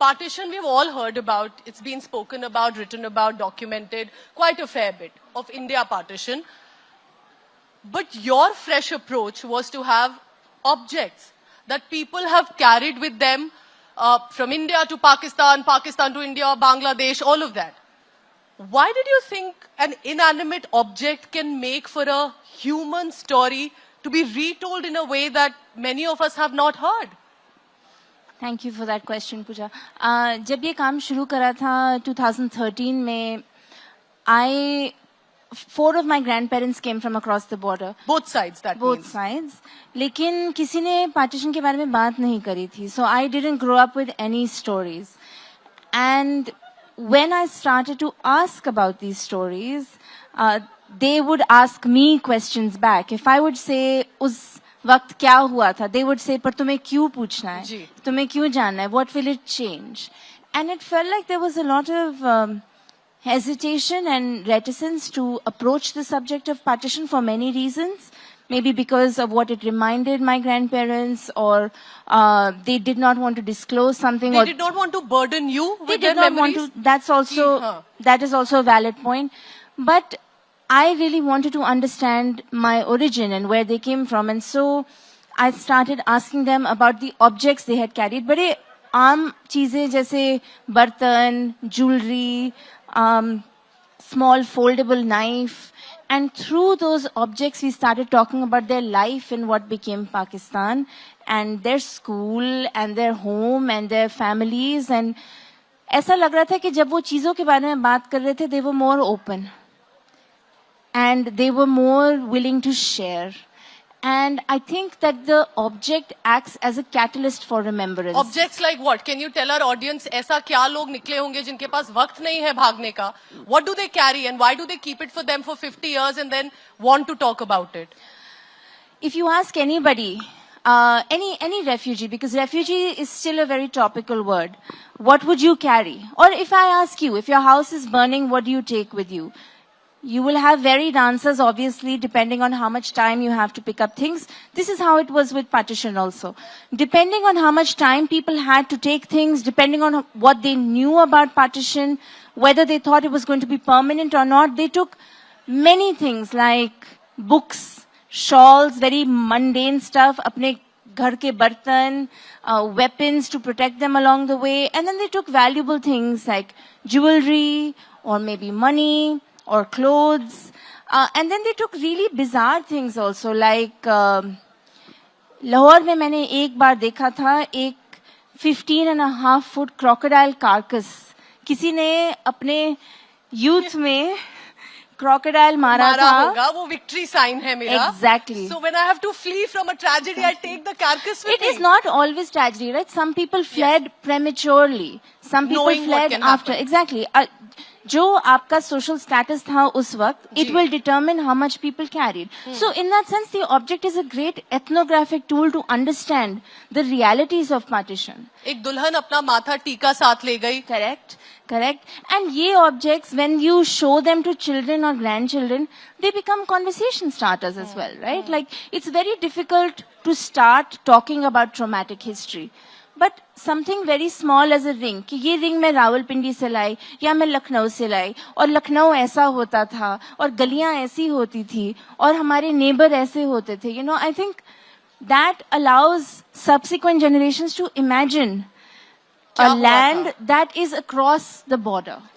Partition we've all heard about. It's been spoken about, written about, documented quite a fair bit of India partition. But your fresh approach was to have objects that people have carried with them from India to Pakistan, Pakistan to India, Bangladesh, all of that. Why did you think an inanimate object can make for a human story to be retold in a way that many of us have not heard? Thank you for that question, Pooja. जब ये काम शुरू करा था 2013 में, 4 of my grandparents came from across the border. Both sides, that Both means. sides. लेकिन किसी ने partition के बारे में बात नहीं करी थी. So I didn't grow up with any stories. And when I started to ask about these stories, they would ask me questions back. If I would say, उस वक्त क्या हुआ था, they would say, पर तुम्हें क्यों पूछना है? तुम्हें क्यों जानना है? What will it change? And it felt like there was a lot of hesitation and reticence to approach the subject of partition for many reasons. Maybe because of what it reminded my grandparents, or they did not want to disclose something. They did not want to burden you with their memories? That is also a valid point. But I really wanted to understand my origin and where they came from. And so I started asking them about the objects they had carried. बड़े आम चीजें जैसे बर्तन, jewelry, small foldable knife. And through those objects, we started talking about their life in what became Pakistan, and their school, and their home, and their families. And ऐसा लग रहा था कि जब वो चीजों के बारे में बात कर रहे थे, they were more open. And they were more willing to share. And I think that the object acts as a catalyst for remembrance. Objects like what? Can you tell our audience, ऐसा क्या लोग निकले होंगे जिनके पास वक्त नहीं है भागने का? What do they carry and why do they keep it for them for 50 years and then want to talk about it? If you ask anybody, any refugee, because refugee is still a very topical word, what would you carry? Or if I ask you, if your house is burning, what do you take with you? You will have varied answers, obviously, depending on how much time you have to pick up things. This is how it was with partition also. Depending on how much time people had to take things, depending on what they knew about partition, whether they thought it was going to be permanent or not, they took many things like books, shawls, very mundane stuff, apne ghar ke bartan, weapons to protect them along the way. And then they took valuable things like jewelry or maybe money, or clothes. And then they took really bizarre things also, like Lahore में मैंने एक बार देखा था एक 15.5-foot crocodile carcass. किसी ने अपने youth में crocodile मारा था. वो victory sign है मेरा. Exactly. So when I have to flee from a tragedy, I take the carcass with me. It is not always tragedy, right? Some people fled prematurely. Some people fled after. Exactly. जो आपका social status था उस वक्त, it will determine how much people carried. So in that sense, the object is a great ethnographic tool to understand the realities of partition. एक दुल्हन अपना माथा टीका साथ ले गई. Correct. And ये objects, when you show them to children or grandchildren, they become conversation starters as well, right? Like, it's very difficult to start talking about traumatic history. But something very small as a ring, कि ये ring मैं रावलपिंडी से लाई या मैं लखनऊ से लाई और लखनऊ ऐसा होता था और गलियां ऐसी होती थी और हमारे neighbor ऐसे होते थे. You know, I think that allows subsequent generations to imagine a land that is across the border.